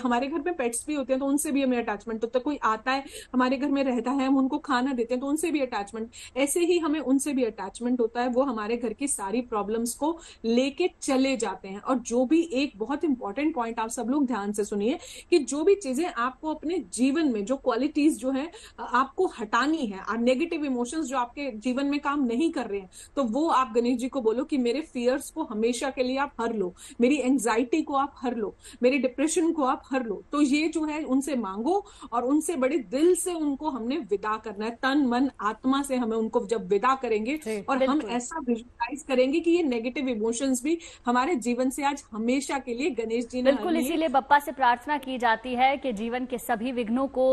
हमारे घर में पेट्स भी होते हैं तो उनसे भी हमें अटैचमेंट होता है। कोई आता है हमारे घर में रहता है, हम उनको खाना देते हैं तो उनसे भी अटैचमेंट, ऐसे ही हमें उनसे भी अटैचमेंट होता है। वो हमारे घर की सारी प्रॉब्लम्स को लेके चले जाते हैं। और जो भी एक बहुत इंपॉर्टेंट पॉइंट आप सब लोग ध्यान से सुनिए कि जो भी चीजें आपको अपने जीवन में, जो क्वालिटीज जो है आपको हटानी है, नेगेटिव इमोशंस इमोशंस जो आपके जीवन में काम नहीं कर रहे हैं, तो वो आप गणेश जी को बोलो कि मेरे फियर्स को हमेशा के लिए आप हर लो, मेरी एंजाइटी को आप हर लो, मेरी डिप्रेशन को आप हर लो। तो ये जो है उनसे मांगो और उनसे बड़े दिल से उनको हमने विदा करना है, तन मन आत्मा से हमें उनको जब विदा करेंगे और हम ऐसा विजुअलाइज करेंगे कि ये नेगेटिव इमोशंस भी हमारे जीवन से आज हमेशा के लिए गणेश जी ने बिल्कुल, इसीलिए बप्पा से प्रार्थना की जाती है कि जीवन के सभी विघ्नों को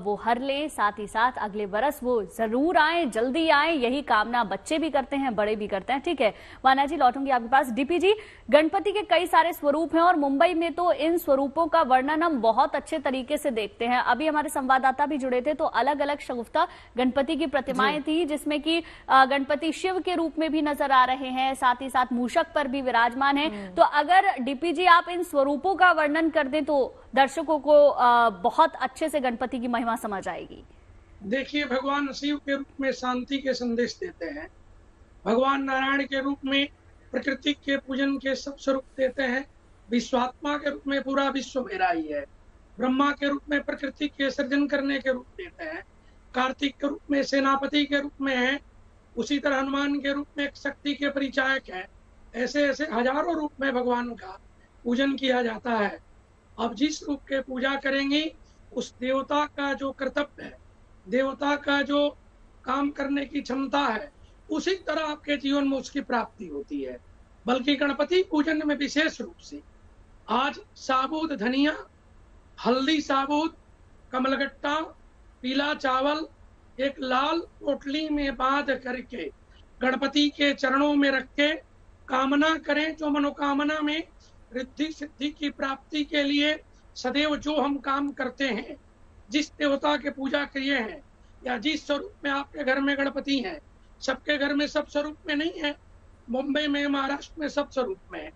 वो हर ले, साथ ही साथ अगले बरस वो जरूर आए, जल्दी आए। यही कामना बच्चे भी करते हैं, बड़े भी करते हैं। ठीक है वाना जी, लौटूंगी आपके पास। डीपी जी, गणपति के कई सारे स्वरूप हैं और मुंबई में तो इन स्वरूपों का वर्णन हम बहुत अच्छे तरीके से देखते हैं। अभी हमारे संवाददाता भी जुड़े थे तो अलग अलग शगुफ्ता गणपति की प्रतिमाएं थी, जिसमें कि गणपति शिव के रूप में भी नजर आ रहे हैं, साथ ही साथ मूषक पर भी विराजमान है। तो अगर डीपी जी आप इन स्वरूपों का वर्णन कर दें तो दर्शकों को बहुत अच्छे से गणपति की महिमा समझ आएगी। देखिए, भगवान शिव के रूप में शांति के संदेश देते हैं, भगवान नारायण के रूप में प्रकृति के पूजन के सब स्वरूप देते हैं, विश्वात्मा के रूप में पूरा विश्व मेरा ही है, ब्रह्मा के रूप में प्रकृति के सृजन करने के रूप देते हैं, कार्तिक के रूप में सेनापति के रूप में है, उसी तरह हनुमान के रूप में एक शक्ति के परिचायक है। ऐसे ऐसे हजारों रूप में भगवान का पूजन किया जाता है। अब जिस रूप के पूजा करेंगे उस देवता का जो कर्तव्य है, देवता का जो काम करने की क्षमता है, उसी तरह आपके जीवन में उसकी प्राप्ति होती है। बल्कि गणपति पूजन में विशेष रूप से आज साबुत धनिया, हल्दी साबुत, कमलगट्टा, पीला चावल एक लाल पोटली में बांध करके गणपति के चरणों में रख के कामना करें। जो मनोकामना में रिद्धि सिद्धि की प्राप्ति के लिए सदैव जो हम काम करते हैं, जिस देवता के पूजा किए हैं या जिस स्वरूप में आपके घर में गणपति हैं, सबके घर में सब स्वरूप में नहीं है, मुंबई में महाराष्ट्र में सब स्वरूप में है,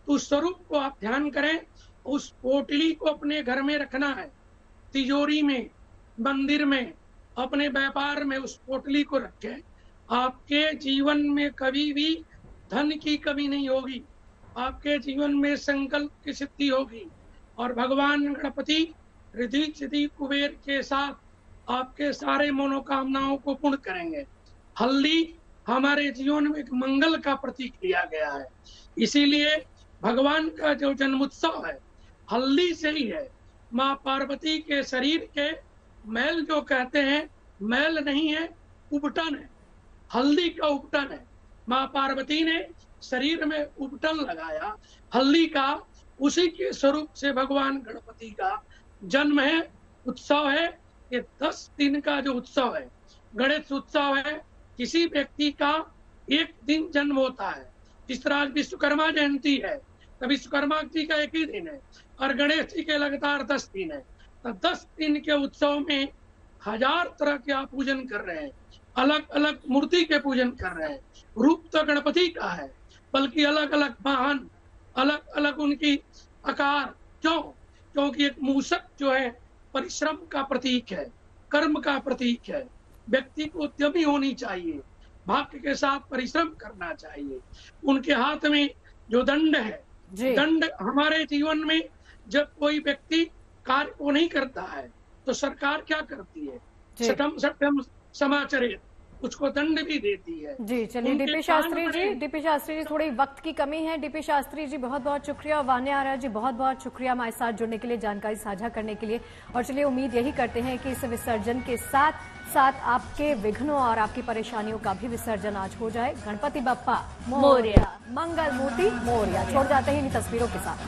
तो उस स्वरूप को आप ध्यान करें। उस पोटली को अपने घर में रखना है, तिजोरी में, मंदिर में, अपने व्यापार में उस पोटली को रखें। आपके जीवन में कभी भी धन की कमी नहीं होगी, आपके जीवन में संकल्प की सिद्धि होगी और भगवान गणपति रिद्धि सिद्धि कुबेर के साथ आपके सारे मनोकामनाओं को पूर्ण करेंगे। हल्दी हमारे जीवन में एक मंगल का प्रतीक लिया गया है, इसीलिए भगवान का जो जन्मोत्सव है हल्दी से ही है। माँ पार्वती के शरीर के मैल जो कहते हैं, मैल नहीं है, उपटन है, हल्दी का उपटन है। माँ पार्वती ने शरीर में उपटन लगाया हल्दी का, उसी के स्वरूप से भगवान गणपति का जन्म है, उत्सव है। ये 10 दिन का जो उत्सव है, गणेश उत्सव है, किसी व्यक्ति का एक दिन जन्म होता है। जिस तरह आज विश्वकर्मा जयंती है तो विश्वकर्मा जी का एक ही दिन है और गणेश जी के लगातार 10 दिन है। तो 10 दिन के उत्सव में 1000 तरह के आप पूजन कर रहे हैं, अलग अलग मूर्ति के पूजन कर रहे हैं। रूप तो गणपति का है, बल्कि अलग अलग वाहन, अलग अलग उनकी आकार। क्यों? क्योंकि एक मूषक जो है परिश्रम का प्रतीक है, कर्म का प्रतीक है। व्यक्ति को उद्यमी होनी चाहिए, भाग्य के साथ परिश्रम करना चाहिए। उनके हाथ में जो दंड है, दंड हमारे जीवन में जब कोई व्यक्ति कार्य को नहीं करता है तो सरकार क्या करती है? सटम सटम समाचरित, उसको दंड भी देती है। जी चलिए डीपी शास्त्री जी थोड़ी वक्त की कमी है। डीपी शास्त्री जी बहुत बहुत शुक्रिया, वान्या आर्या जी बहुत बहुत शुक्रिया हमारे साथ जुड़ने के लिए, जानकारी साझा करने के लिए। और चलिए उम्मीद यही करते हैं कि इस विसर्जन के साथ साथ आपके विघ्नों और आपकी परेशानियों का भी विसर्जन आज हो जाए। गणपति बप्पा मोरया, मंगल मूर्ति मोरया। छोड़ जाते हैं इन तस्वीरों के साथ।